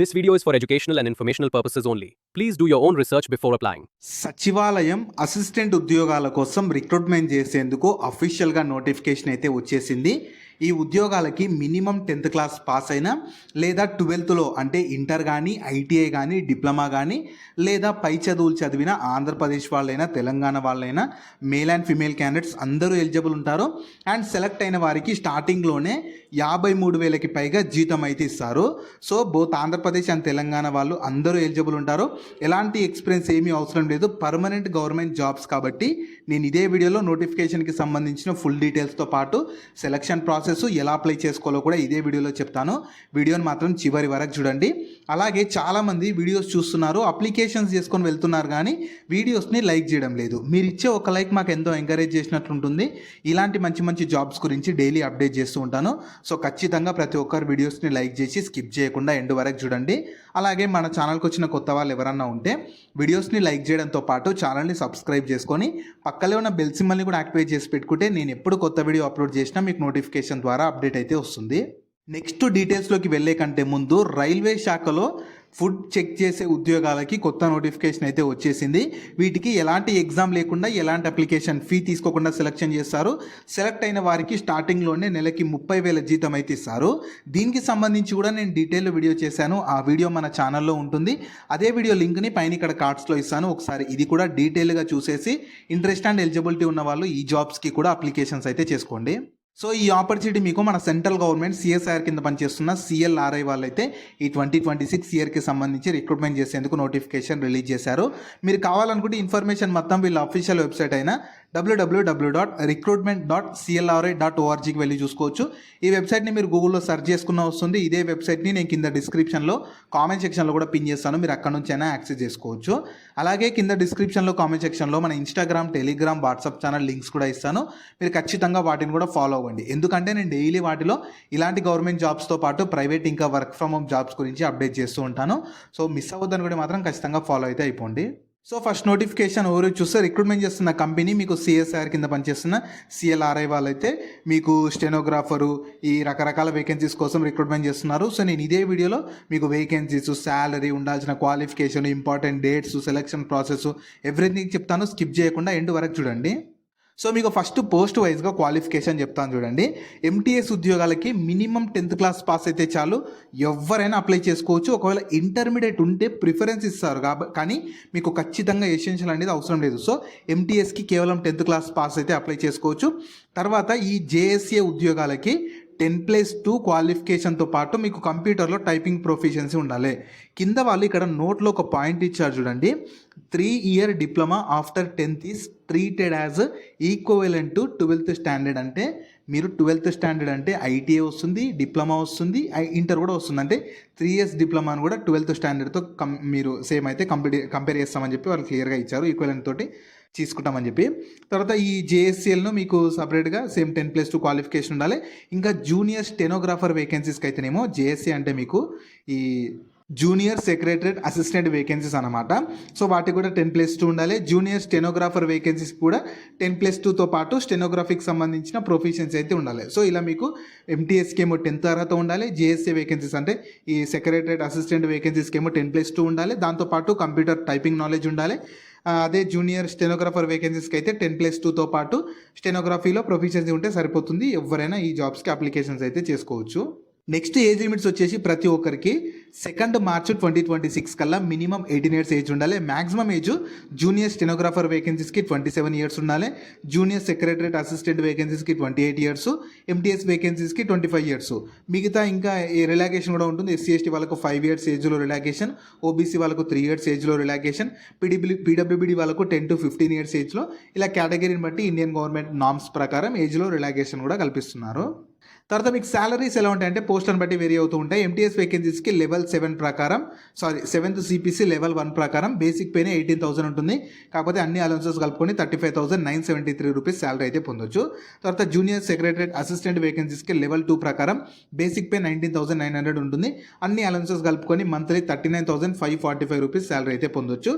This video is for educational and informational purposes only. Please do your own research before applying. సచివాలయం assistant ఉద్యోగాల కోసం recruitment చేసేందుకు అఫీషియల్గా notification అయితే వచ్చేసింది. ఈ ఉద్యోగాలకి మినిమం 10th క్లాస్ పాస్ అయినా లేదా 12th అంటే ఇంటర్ కానీ ఐటీఐ కానీ డిప్లొమా కానీ లేదా పై చదువులు చదివిన ఆంధ్రప్రదేశ్ వాళ్ళైనా తెలంగాణ వాళ్ళైనా మేల్ అండ్ ఫిమేల్ క్యాండిడేట్స్ అందరూ ఎలిజిబుల్ ఉంటారు. అండ్ సెలెక్ట్ అయిన వారికి స్టార్టింగ్లోనే 53,000కి పైగా జీతం అయితే ఇస్తారు. So both Andhra Pradesh and Telangana వాళ్ళు అందరూ ఎలిజిబుల్ ఉంటారు. ఎలాంటి ఎక్స్పీరియన్స్ ఏమీ అవసరం లేదు, పర్మనెంట్ గవర్నమెంట్ జాబ్స్ కాబట్టి నేను ఇదే వీడియోలో నోటిఫికేషన్కి సంబంధించిన ఫుల్ డీటెయిల్స్తో పాటు సెలక్షన్ ప్రాసెస్ ఎలా అప్లై చేసుకోవాలో కూడా ఇదే వీడియోలో చెప్తాను. వీడియోని మాత్రం చివరి వరకు చూడండి. అలాగే చాలామంది వీడియోస్ చూస్తున్నారు, అప్లికేషన్స్ చేసుకొని వెళ్తున్నారు కానీ వీడియోస్ని లైక్ చేయడం లేదు. మీరు ఇచ్చే ఒక లైక్ మాకు ఎంతో ఎంకరేజ్ చేసినట్లుంటుంది. ఇలాంటి మంచి మంచి జాబ్స్ గురించి డైలీ అప్డేట్ చేస్తూ ఉంటాను. సో ఖచ్చితంగా ప్రతి ఒక్కరు వీడియోస్ని లైక్ చేసి స్కిప్ చేయకుండా ఎండ్ వరకు చూడండి. అలాగే మన ఛానల్కి వచ్చిన కొత్త వాళ్ళు ఎవరన్నా ఉంటే వీడియోస్ని లైక్ చేయడంతో పాటు ఛానల్ని సబ్స్క్రైబ్ చేసుకొని పక్కనే ఉన్న బెల్ సింబల్ని కూడా యాక్టివేట్ చేసి పెట్టుకుంటే నేను ఎప్పుడు కొత్త వీడియో అప్లోడ్ చేసినా మీకు నోటిఫికేషన్ ద్వారా అప్డేట్ అయితే వస్తుంది. నెక్స్ట్ డీటెయిల్స్లోకి వెళ్ళే కంటే ముందు రైల్వే శాఖలో ఫుడ్ చెక్ చేసే ఉద్యోగాలకి కొత్త నోటిఫికేషన్ అయితే వచ్చేసింది. వీటికి ఎలాంటి ఎగ్జామ్ లేకుండా ఎలాంటి అప్లికేషన్ ఫీ తీసుకోకుండా సెలెక్షన్ చేస్తారు. సెలెక్ట్ అయిన వారికి స్టార్టింగ్లోనే నెలకి 30,000 జీతం అయితే ఇస్తారు. దీనికి సంబంధించి కూడా నేను డీటెయిల్ వీడియో చేశాను, ఆ వీడియో మన ఛానల్లో ఉంటుంది. అదే వీడియో లింక్ని పైన ఇక్కడ కార్డ్స్లో ఇస్తాను, ఒకసారి ఇది కూడా డీటెయిల్గా చూసేసి ఇంట్రెస్ట్ అండ్ ఎలిజిబిలిటీ ఉన్న వాళ్ళు ఈ జాబ్స్కి కూడా అప్లికేషన్స్ అయితే చేసుకోండి. సో ఈ ఆపర్చునిటీ మీకు మన సెంట్రల్ గవర్నమెంట్ సిఎస్ఐఆర్ కింద పనిచేస్తున్న సిఎల్ఆర్ఐ వాళ్ళైతే ఈ 2026 ఇయర్కి సంబంధించి రిక్రూట్మెంట్ చేసేందుకు నోటిఫికేషన్ రిలీజ్ చేశారు. మీరు కావాలనుకుంటే ఇన్ఫర్మేషన్ మొత్తం వీళ్ళ అఫీషియల్ వెబ్సైట్ అయిన www.recruitment.clri.orgకి వెళ్ళి చూసుకోవచ్చు. ఈ వెబ్సైట్ని మీరు గూగుల్లో సెర్చ్ చేసుకున్న వస్తుంది. ఇదే వెబ్సైట్ని నేను కింద డిస్క్రిప్షన్లో కామెంట్ సెక్షన్లో కూడా పిన్ చేస్తాను, మీరు అక్కడ నుంచి అయినా యాక్సెస్ చేసుకోవచ్చు. అలాగే కింద డిస్క్రిప్షన్లో కామెంట్ సెక్షన్లో మన Instagram, Telegram, WhatsApp channel links కూడా ఇస్తాను. మీరు ఖచ్చితంగా వాటిని కూడా ఫాలో అవ్వండి. ఎందుకంటే నేను డైలీ వాటిలో ఇలాంటి గవర్నమెంట్ జాబ్స్తో పాటు ప్రైవేట్ ఇంకా వర్క్ ఫ్రమ్ హోమ్ జాబ్స్ గురించి అప్డేట్ చేస్తూ ఉంటాను. సో మిస్ అవ్వద్దని కూడా మాత్రం ఖచ్చితంగా ఫాలో అయితే అయిపోండి. సో ఫస్ట్ నోటిఫికేషన్ ఎవరు చూస్తే రిక్రూట్మెంట్ చేస్తున్న కంపెనీ మీకు సిఎస్ఐఆర్ కింద పనిచేస్తున్న సిఎల్ఆర్ఐ వాళ్ళైతే మీకు స్టెనోగ్రాఫరు ఈ రకరకాల వేకెన్సీస్ కోసం రిక్రూట్మెంట్ చేస్తున్నారు. సో నేను ఇదే వీడియోలో మీకు వేకెన్సీస్, శాలరీ, ఉండాల్సిన qualification, important dates, selection process everything చెప్తాను. స్కిప్ చేయకుండా ఎండ్ వరకు చూడండి. సో మీకు ఫస్ట్ పోస్ట్ వైజ్గా క్వాలిఫికేషన్ చెప్తాను చూడండి. ఎంటీఎస్ ఉద్యోగాలకి మినిమం 10th క్లాస్ పాస్ అయితే చాలు, ఎవరైనా అప్లై చేసుకోవచ్చు. ఒకవేళ ఇంటర్మీడియట్ ఉంటే ప్రిఫరెన్స్ ఇస్తారు కానీ మీకు ఖచ్చితంగా ఎసెన్షియల్ అనేది అవసరం లేదు. సో ఎంటీఎస్కి కేవలం 10th క్లాస్ పాస్ అయితే అప్లై చేసుకోవచ్చు. తర్వాత ఈ జేఎస్ఏ ఉద్యోగాలకి 10+2 క్వాలిఫికేషన్తో పాటు మీకు కంప్యూటర్లో టైపింగ్ ప్రొఫిషియన్సీ ఉండాలి. కింద వాళ్ళు ఇక్కడ నోట్లో ఒక పాయింట్ ఇచ్చారు చూడండి, 3 year diploma after 10th is treated as equivalent to 12th standard. అంటే మీరు 12th స్టాండర్డ్ అంటే ఐటీఐ వస్తుంది, డిప్లొమా వస్తుంది, ఇంటర్ కూడా వస్తుంది. అంటే 3 years డిప్లొమాను కూడా 12th స్టాండర్డ్తో మీరు సేమ్ అయితే కంపేర్ చేస్తామని చెప్పి వాళ్ళు క్లియర్గా ఇచ్చారు, ఈక్వలెంట్ తోటి తీసుకుంటామని చెప్పి. తర్వాత ఈ జేఎస్సీఎల్ను మీకు సపరేట్గా సేమ్ 10+2 క్వాలిఫికేషన్ ఉండాలి. ఇంకా జూనియర్ స్టెనోగ్రాఫర్ వేకెన్సీస్కి అయితేనేమో జేఎస్సీ అంటే మీకు ఈ జూనియర్ సెక్రటరేట్ అసిస్టెంట్ వేకెన్సీస్ అనమాట. సో వాటికి కూడా 10+2 ఉండాలి. జూనియర్ స్టెనోగ్రాఫర్ వేకెన్సీస్ కూడా 10+2తో పాటు స్టెనోగ్రఫీకి సంబంధించిన ప్రొఫిషియన్సీ అయితే ఉండాలి. సో ఇలా మీకు ఎంటీఎస్కి ఏమో 10th తర్వాత ఉండాలి, జేఎస్సీ వేకెన్సీస్ అంటే ఈ సెక్రటరేట్ అసిస్టెంట్ వేకెన్సీస్కి ఏమో 10+2 ఉండాలి. దాంతోపాటు కంప్యూటర్ టైపింగ్ నాలెడ్జ్ ఉండాలి. అదే జూనియర్ స్టెనోగ్రాఫర్ వేకెన్సీస్కి అయితే 10+2తో పాటు స్టెనోగ్రఫీలో ప్రొఫిషియన్సీ ఉంటే సరిపోతుంది. ఎవరైనా ఈ జాబ్స్కి అప్లికేషన్స్ అయితే చేసుకోవచ్చు. నెక్స్ట్ ఏజ్ లిమిట్స్ వచ్చేసి ప్రతి ఒక్కరికి 2nd March 2026 కల్లా మినిమం 18 years ఏజ్ ఉండాలి. మ్యాక్సిమం ఏజ్ జూనియర్ స్టెనోగ్రాఫర్ వేకెన్సీస్కి 27 years ఉండాలి. జూనియర్ సెక్రటరేట్ అసిస్టెంట్ వేకెన్సీస్కి 28 years, ఎంటీఎస్ వేకెన్సీస్కి 25 years. మిగతా ఇంకా రిలాక్సేషన్ కూడా ఉంటుంది. ఎస్సీ ఎస్టీ వాళ్ళకు 5 years ఏజ్లో రిలాక్సేషన్, ఓబీసీ వాళ్ళకు 3 years ఏజ్లో రిలాక్సేషన్, పీడబ్ల్యూబీడీ వాళ్ళకు 10 to 15 years ఏజ్లో. ఇలా కేటగిరీని బట్టి ఇండియన్ గవర్నమెంట్ నామ్స్ ప్రకారం ఏజ్లో రిలాక్సేషన్ కూడా కల్పిస్తున్నారు. తర్వాత మీకు శాలరీస్ ఎలా ఉంటాయంటే పోస్ట్ని బట్టి వేరీ అవుతూ ఉంటాయి. ఎంటీఎస్ వేకెన్సీస్కి లెవెల్ 7 ప్రకారం 7th CPC లెవెల్ 1 ప్రకారం బేసిక్ పేనే 18,000 ఉంటుంది. కాకపోతే అన్ని అలవెన్సెస్ కలుపుకొని 35,973 రూపీస్ శాలరీ అయితే పొందొచ్చు. తర్వాత జూనియర్ సెక్రటరేట్ అసిస్టెంట్ వేకెన్సీస్కి లెవెల్ 2 ప్రకారం బేసిక్ పే 19,900 ఉంటుంది. అన్ని అలవెన్సెస్ కలుపుకొని మంత్లీ 39,545 రూపీస్ శాలరీ అయితే పొందొచ్చు.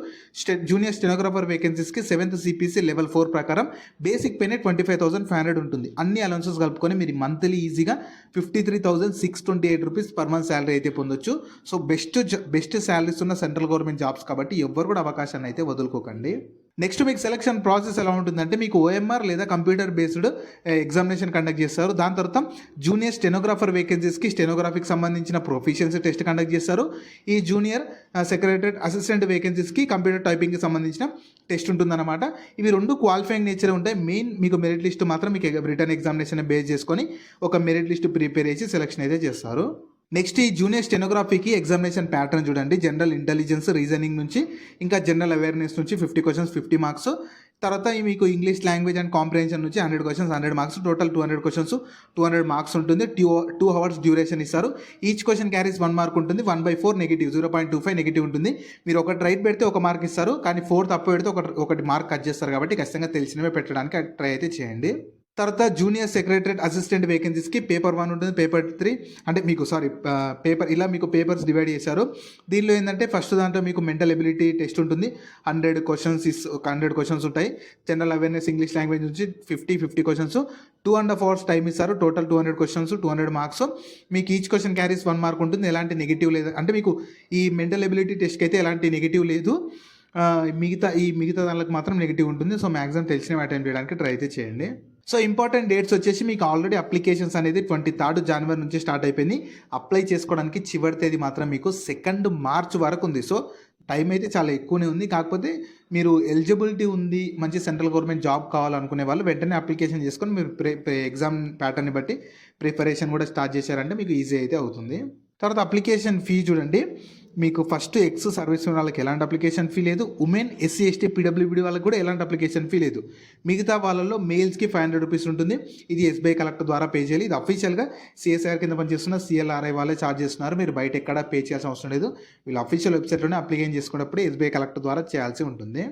జూనియర్ స్టెనోగ్రాఫర్ వేకెన్సీస్కి 7th CPC లెవెల్ 4 ప్రకారం బేసిక్ పేనే 25,500 ఉంటుంది. అన్ని అలవెన్సెస్ కలుపుకొని మీరు మంత్లీ ఈజీ ఈజీగా 53,628 రూపీస్ పర్ మంత్ శాలరీ అయితే పొందొచ్చు. సో బెస్ట్ శాలరీస్ ఉన్న సెంట్రల్ గవర్నమెంట్ జాబ్స్ కాబట్టి ఎవ్వరు కూడా అవకాశాన్ని అయితే వదులుకోకండి. నెక్స్ట్ మీకు సెలక్షన్ ప్రాసెస్ ఎలా ఉంటుందంటే మీకు ఓఎంఆర్ లేదా కంప్యూటర్ బేస్డ్ ఎగ్జామినేషన్ కండక్ట్ చేస్తారు. దాని తర్వాత జూనియర్ స్టెనోగ్రాఫర్ వేకెన్సీస్కి స్టెనోగ్రఫీకి సంబంధించిన ప్రొఫిషియన్సీ టెస్ట్ కండక్ట్ చేస్తారు. ఈ జూనియర్ సెక్రటరేట్ అసిస్టెంట్ వేకెన్సీస్కి కంప్యూటర్ టైపింగ్కి సంబంధించిన టెస్ట్ ఉంటుందన్నమాట. ఇవి రెండు క్వాలిఫైయింగ్ నేచర్ ఉంటాయి. మెయిన్ మీకు మెరిట్ లిస్ట్ మాత్రం మీకు రిటర్న్ ఎగ్జామినేషన్ బేస్ చేసుకొని ఒక మెరిట్ లిస్ట్ ప్రిపేర్ చేసి సెలక్షన్ అయితే చేస్తారు. నెక్స్ట్ ఈ జూనియర్ స్టెనోగ్రఫీకి ఎగ్జామినేషన్ ప్యాటర్న్ చూడండి. జనరల్ ఇంటెలిజెన్స్, రీజనింగ్ నుంచి ఇంకా జనరల్ అవేర్నెస్ నుంచి 50 క్వశ్చన్స్ 50 మార్క్స్. తర్వాత మీకు ఇంగ్లీష్ లాంగ్వేజ్ అండ్ కాంప్రిహెన్షన్ నుంచి 100 questions 100 marks. Total 200 questions 200 marks ఉంటుంది. 2 అవర్స్ డ్యూరేషన్ ఇస్తారు. ఈచ్ క్వశ్చన్ క్యారీస్ 1 మార్క్ ఉంటుంది. 1/4 నెగిటివ్, 0.25 నెగిటివ్ ఉంటుంది. మీరు ఒకటి రైట్ పెడితే 1 మార్క్ ఇస్తారు, కానీ 4 తప్పు పెడితే ఒకటి మార్క్ కట్ చేస్తారు. కాబట్టి ఖచ్చితంగా తెలిసినవే పెట్టడానికి ట్రై అయితే చేయండి. తర్వాత జూనియర్ సెక్రటరేట్ అసిస్టెంట్ వేకెన్సీస్కి పేపర్ 1 ఉంటుంది, పేపర్ 3 అంటే మీకు ఇలా మీకు పేపర్స్ డివైడ్ చేశారు. దీనిలో ఏంటంటే ఫస్ట్ దాంట్లో మీకు మెంటల్ ఎబిలిటీ టెస్ట్ ఉంటుంది. 100 క్వశ్చన్స్ ఉంటాయి. జనరల్ అవేర్నెస్ ఇంగ్లీష్ లాంగ్వేజ్ నుంచి 50 క్వశ్చన్స్. 2.5 అవర్స్ టైం ఇస్తారు. Total 200 questions 200 marks. మీకు ఈచ్ క్వశ్చన్ క్యారీస్ 1 మార్క్ ఉంటుంది. ఎలాంటి నెగిటివ్ లేదు, అంటే మీకు ఈ మెంటల్ ఎబిలిటీ టెస్ట్కి అయితే ఎలాంటి నెగిటివ్ లేదు. మిగతా దానికి మాత్రం నెగిటివ్ ఉంటుంది. సో మ్యాక్సిమం తెలిసినవి అటెండ్ చేయడానికి ట్రై అయితే చేయండి. సో ఇంపార్టెంట్ డేట్స్ వచ్చేసి మీకు ఆల్రెడీ అప్లికేషన్స్ అనేది 23 జనవరి నుంచి స్టార్ట్ అయిపోయింది. అప్లై చేసుకోవడానికి చివరి తేదీ మాత్రం మీకు 2 మార్చ్ వరకు ఉంది. సో టైం అయితే చాలా ఎక్కువనే ఉంది. కాకపోతే మీరు ఎలిజిబిలిటీ ఉంది, మంచి సెంట్రల్ గవర్నమెంట్ జాబ్ కావాలనుకునే వాళ్ళు వెంటనే అప్లికేషన్ చేసుకొని మీరు ఎగ్జామ్ ప్యాటర్న్ని బట్టి ప్రిపరేషన్ కూడా స్టార్ట్ చేశారంటే మీకు ఈజీ అయితే అవుతుంది. తర్వాత అప్లికేషన్ ఫీ చూడండి. మీకు ఫస్ట్ ఎక్స్ సర్వీస్ వాళ్ళకి ఎలాంటి అప్లికేషన్ ఫీ లేదు. ఉమెన్, ఎస్సీ, ఎస్టీ, పీడబ్ల్యూబీ వాళ్ళకి కూడా ఎలాంటి అప్లికేషన్ ఫీ లేదు. మిగతా వాళ్ళలో మెయిల్స్కి 500 రూపీస్ ఉంటుంది. ఇది ఎస్బీఐ కలెక్టర్ ద్వారా పే చేయాలి. ఇది అఫీషియల్గా సిఎస్ఆర్ కింద పనిచేస్తున్న సిఎల్ఆర్ఐ వాళ్ళే ఛార్జ్ చేస్తున్నారు. మీరు బయట ఎక్కడ పే చేయాల్సిన అవసరం లేదు. వీళ్ళు అఫీషియల్ వెబ్సైట్లోనే అప్లికేషన్ చేసుకున్నప్పుడు ఎస్బీఐ కలెక్టర్ ద్వారా చేయాల్సి ఉంటుంది.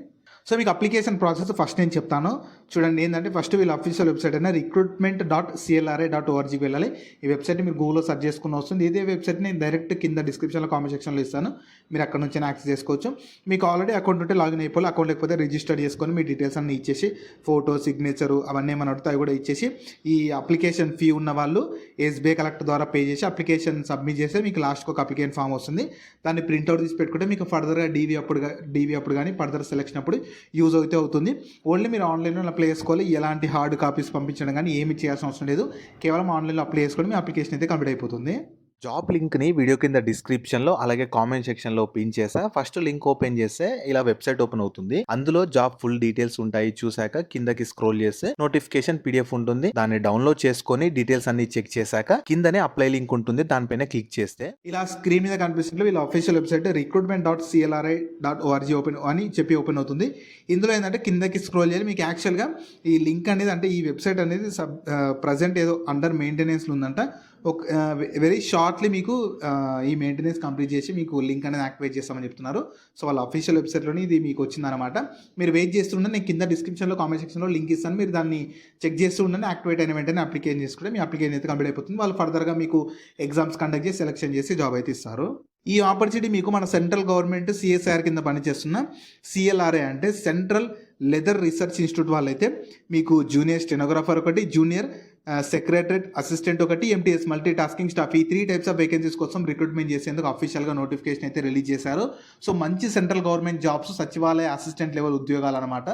సో మీకు అప్లికేషన్ ప్రాసెస్ ఫస్ట్ నేను చెప్తాను చూడండి. ఏంటంటే ఫస్ట్ వీళ్ళ అఫీషియల్ వెబ్సైట్ అయినా recruitment.clra.org వెళ్ళాలి. ఈ వెబ్సైట్ని మీరు గూగుల్లో సెర్చ్ చేసుకుని వస్తుంది. ఇదే వెబ్సైట్ నేను డైరెక్ట్ కింద డిస్క్రిప్షన్లో కామెంట్ సెక్షన్లో ఇస్తాను. మీరు అక్కడ నుంచి యాక్సెస్ చేసుకోవచ్చు. మీకు ఆల్రెడీ అకౌంట్ ఉంటే లాగిన్ అయిపోవాలి. అకౌంట్ లేకపోతే రిజిస్టర్ చేసుకొని మీ డీటెయిల్స్ అన్ని ఇచ్చేసి ఫోటో, సిగ్నేచరు అవన్నీ ఏమైనా అడిగితే అవి కూడా ఇచ్చేసి ఈ అప్లికేషన్ ఫీ ఉన్న వాళ్ళు ఎస్బీఐ కలెక్టర్ ద్వారా పే చేసి అప్లికేషన్ సబ్మిట్ చేస్తే మీకు లాస్ట్కి ఒక అప్లికేషన్ ఫామ్ వస్తుంది. దాన్ని ప్రింట్అవుట్ తీసి పెట్టుకుంటే మీకు ఫర్దర్గా డీవీ అప్పుడు కానీ ఫర్దర్ సెలెక్షన్ అప్పుడు యూజ్ అయితే అవుతుంది. ఓన్లీ మీరు ఆన్లైన్లో అప్లై చేసుకోవాలి. ఎలాంటి హార్డ్ కాపీస్ పంపించడం కానీ ఏమి చేయాల్సిన అవసరం లేదు. కేవలం ఆన్లైన్లో అప్లై చేసుకొని మీ అప్లికేషన్ అయితే కంప్లీట్ అయిపోతుంది. జాబ్ లింక్ని వీడియో కింద డిస్క్రిప్షన్లో అలాగే కామెంట్ సెక్షన్లో పిన్ చేసా. ఫస్ట్ లింక్ ఓపెన్ చేస్తే ఇలా వెబ్సైట్ ఓపెన్ అవుతుంది. అందులో జాబ్ ఫుల్ డీటెయిల్స్ ఉంటాయి. చూసాక కిందకి స్క్రోల్ చేస్తే నోటిఫికేషన్ PDF ఉంటుంది. దాన్ని డౌన్లోడ్ చేసుకొని డీటెయిల్స్ అన్ని చెక్ చేశాక కిందనే అప్లై లింక్ ఉంటుంది. దానిపైన క్లిక్ చేస్తే ఇలా స్క్రీన్ మీద కనిపిస్తుంది వీళ్ళ అఫీషియల్ వెబ్సైట్ recruitment.clra.org ఓపెన్ అవుతుంది. ఇందులో ఏంటంటే కిందకి స్క్రోల్ చేయాలి. మీకు యాక్చువల్గా ఈ లింక్ అనేది అంటే ఈ వెబ్సైట్ అనేది ప్రజెంట్ ఏదో అండర్ మెయింటెనెన్స్లో ఉందంట. వెరీ షార్ట్లీ మీకు ఈ మెయింటెనెన్స్ కంప్లీట్ చేసి మీకు లింక్ అనేది యాక్టివేట్ చేస్తామని చెప్తున్నారు. సో వాళ్ళ అఫీషియల్ వెబ్సైట్లోని ఇది మీకు వచ్చిందనమాట. మీరు వెయిట్ చేస్తుండే నేను కింద డిస్క్రిప్షన్లో కామెంట్ సెక్షన్లో లింక్ ఇస్తాను. మీరు దాన్ని చెక్ చేస్తూ ఉండండి. యాక్టివేట్ అయిన వెంటనే అప్లికేషన్ చేసుకుంటే మీ అప్లికేషన్ అయితే కంప్లీట్ అయిపోతుంది. వాళ్ళు ఫర్దర్గా మీకు ఎగ్జామ్స్ కండక్ట్ చేసి సెలెక్షన్ చేసి జాబ్ అయితే ఇస్తారు. ఈ ఆపర్చునిటీ మీకు మన సెంట్రల్ గవర్నమెంట్ సిఎస్ఆర్ కింద పనిచేస్తున్న సిఎల్ఆర్ఐ అంటే సెంట్రల్ లెదర్ రీసెర్చ్ ఇన్స్టిట్యూట్ వాళ్ళైతే మీకు జూనియర్ స్టెనోగ్రాఫర్ ఒకటి, జూనియర్ సెక్రటరేట్ అసిస్టెంట్ ఒకటి, ఎంటీఎస్ మల్టీ టాస్కింగ్ స్టాఫ్ ఈ 3 టైప్స్ ఆఫ్ వేకెన్సీస్ కోసం రిక్రూట్మెంట్ చేసేందుకు అఫీషియల్గా నోటిఫికేషన్ అయితే రిలీజ్ చేశారు. సో మంచి సెంట్రల్ గవర్నమెంట్ జాబ్స్, సచివాలయ అసిస్టెంట్ లెవెల్ ఉద్యోగాలు అనమాట.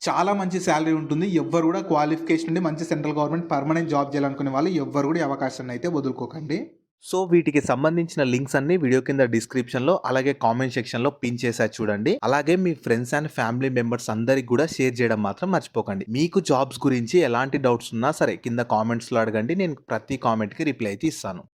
చాలా మంచి శాలరీ ఉంటుంది. ఎవ్వరు కూడా క్వాలిఫికేషన్ ఉండి మంచి సెంట్రల్ గవర్నమెంట్ పర్మనెంట్ జాబ్ చేయాలనుకునే వాళ్ళు ఎవ్వరు కూడా ఈ అవకాశాన్ని అయితే వదులుకోకండి. సో వీటికి సంబంధించిన లింక్స్ అన్ని వీడియో కింద డిస్క్రిప్షన్లో అలాగే కామెంట్ సెక్షన్లో పిన్ చేసా చూడండి. అలాగే మీ ఫ్రెండ్స్ అండ్ ఫ్యామిలీ మెంబర్స్ అందరికి కూడా షేర్ చేయడం మాత్రం మర్చిపోకండి. మీకు జాబ్స్ గురించి ఎలాంటి డౌట్స్ ఉన్నా సరే కింద కామెంట్స్లో అడగండి. నేను ప్రతి కామెంట్కి రిప్లై అయితే ఇస్తాను.